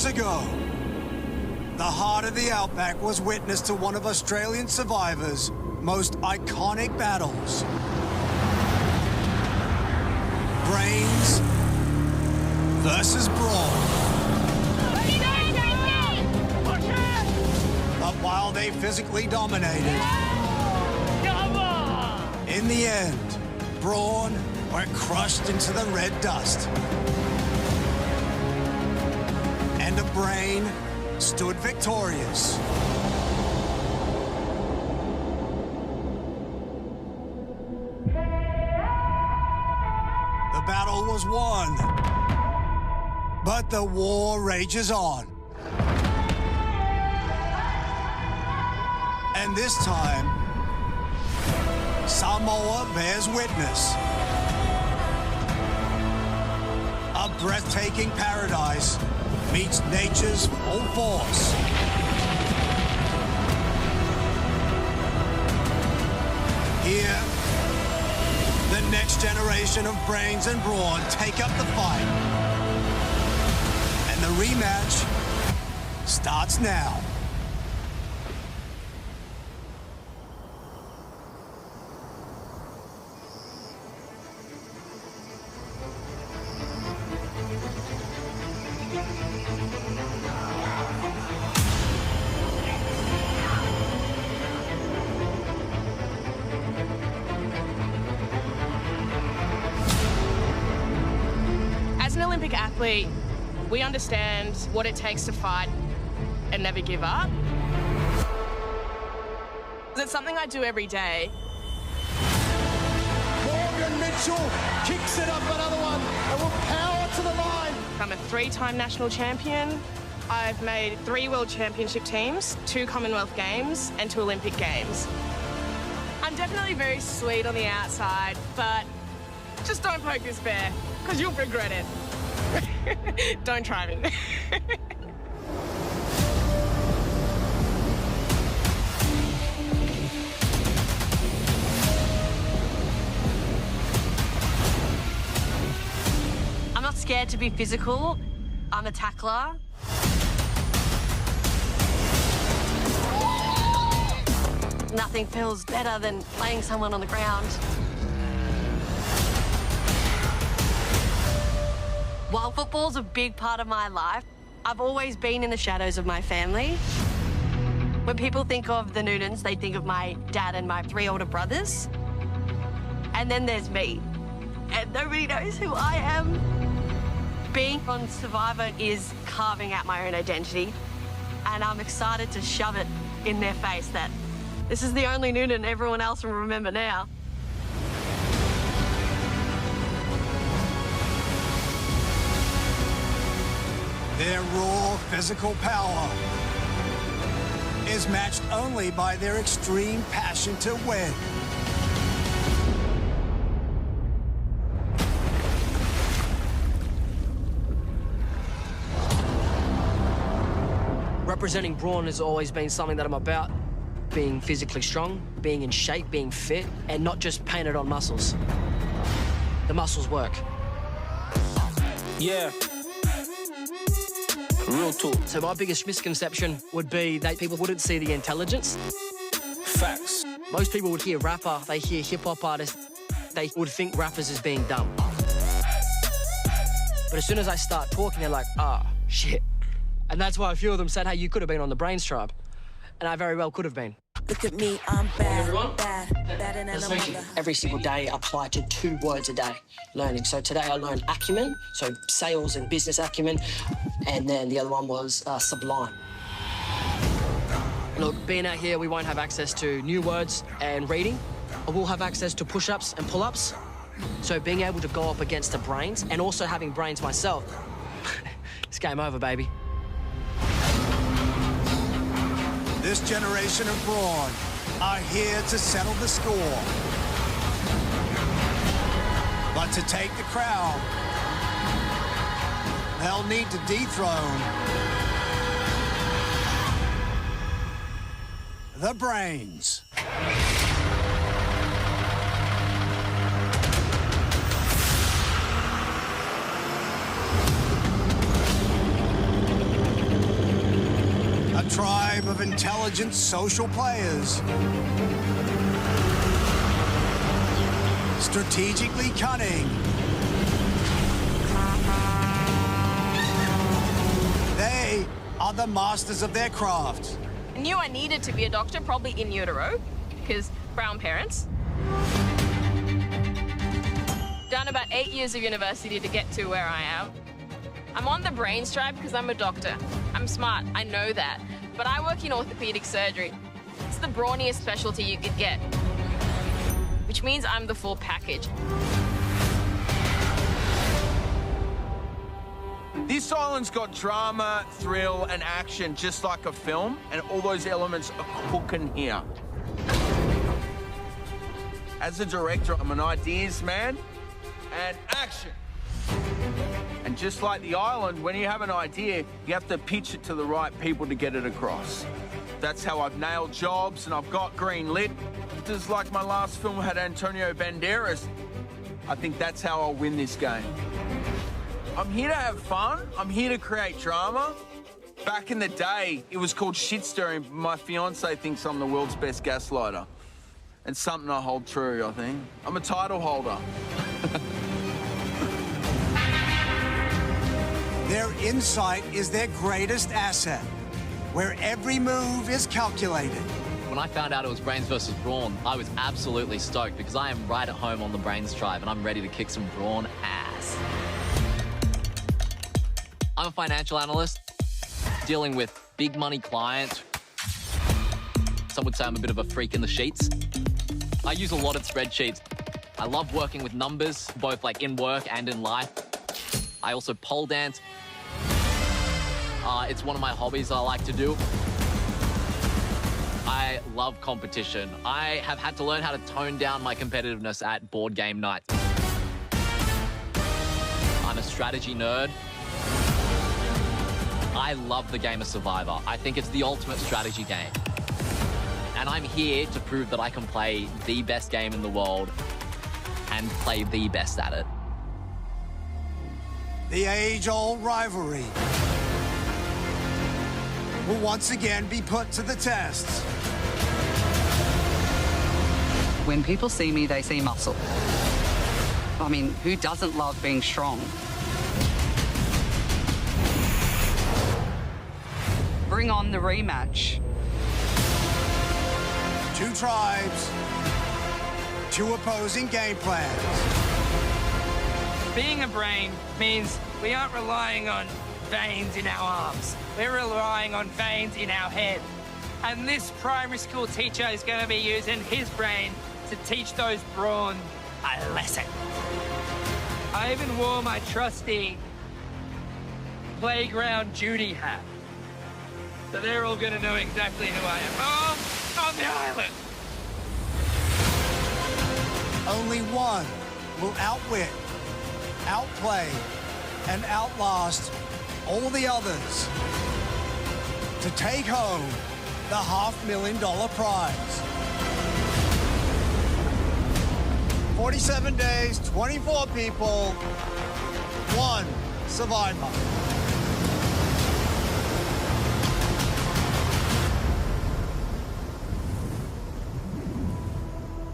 Years ago, the heart of the Outback was witness to one of Australian survivors' most iconic battles. Brains versus Brawn. But while they physically dominated, in the end, Brawn were crushed into the red dust. And a Brain stood victorious. The battle was won, but the war rages on. And this time, Samoa bears witness. A breathtaking paradise meets nature's full force. Here, the next generation of Brains and Brawn take up the fight. And the rematch starts now. As an Olympic athlete, we understand what it takes to fight and never give up. It's something I do every day. Morgan Mitchell kicks it up, another one, and will power to the line. I'm a 3-time national champion. I've made 3 World Championship teams, 2 Commonwealth Games, and 2 Olympic Games. I'm definitely very sweet on the outside, but just don't poke this bear, because you'll regret it. Don't try me. I'm not scared to be physical. I'm a tackler. Nothing feels better than playing someone on the ground. While football's a big part of my life, I've always been in the shadows of my family. When people think of the Noonans, they think of my dad and my 3 older brothers. And then there's me. And nobody knows who I am. Being on Survivor is carving out my own identity. And I'm excited to shove it in their face that this is the only Noonan everyone else will remember now. Their raw physical power is matched only by their extreme passion to win. Representing Brawn has always been something that I'm about. Being physically strong, being in shape, being fit, and not just painted on muscles. The muscles work. Yeah. Real talk. So my biggest misconception would be that people wouldn't see the intelligence. Facts. Most people would hear rapper, they hear hip-hop artist, they would think rappers as being dumb. But as soon as I start talking, they're like, ah, shit. And that's why a few of them said, hey, you could have been on the Brains tribe. And I very well could have been. Look at me, I'm bad, bad and Every single day, I apply to 2 words a day, learning. So today I learned acumen, so sales and business acumen, and then the other one was sublime. Look, being out here, we won't have access to new words and reading. We'll have access to push-ups and pull-ups. So being able to go up against the Brains, and also having Brains myself, it's game over, baby. This generation of Brawn are here to settle the score. But to take the crown, they'll need to dethrone the Brains. of intelligent social players. Strategically cunning. They are the masters of their craft. I knew I needed to be a doctor, probably in utero, because Brown parents. Done about 8 years of university to get to where I am. I'm on the brain stripe because I'm a doctor. I'm smart, I know that. But I work in orthopedic surgery. It's the brawniest specialty you could get, which means I'm the full package. This island's got drama, thrill, and action, just like a film, and all those elements are cooking here. As a director, I'm an ideas man, and action. And just like the island, when you have an idea, you have to pitch it to the right people to get it across. That's how I've nailed jobs and I've got green lit. Just like my last film had Antonio Banderas. I think that's how I'll win this game. I'm here to have fun. I'm here to create drama. Back in the day, it was called shit stirring. My fiance thinks I'm the world's best gaslighter. And something I hold true, I think. I'm a title holder. Their insight is their greatest asset, where every move is calculated. When I found out it was Brains versus Brawn, I was absolutely stoked because I am right at home on the Brains tribe and I'm ready to kick some Brawn ass. I'm a financial analyst dealing with big money clients. Some would say I'm a bit of a freak in the sheets. I use a lot of spreadsheets. I love working with numbers, both like in work and in life. I also pole dance. It's one of my hobbies I like to do. I love competition. I have had to learn how to tone down my competitiveness at board game nights. I'm a strategy nerd. I love the game of Survivor. I think it's the ultimate strategy game. And I'm here to prove that I can play the best game in the world and play the best at it. The age-old rivalry will once again be put to the test. When people see me, they see muscle. I mean, who doesn't love being strong? Bring on the rematch. Two tribes, two opposing game plans. Being a brain means we aren't relying on veins in our arms. We're relying on veins in our head. And this primary school teacher is going to be using his brain to teach those Brawn a lesson. I even wore my trusty playground Judy hat. So they're all going to know exactly who I am. On the island. Only one will outwit, outplay, and outlast all the others to take home the $500,000 prize. 47 days, 24 people, one survivor.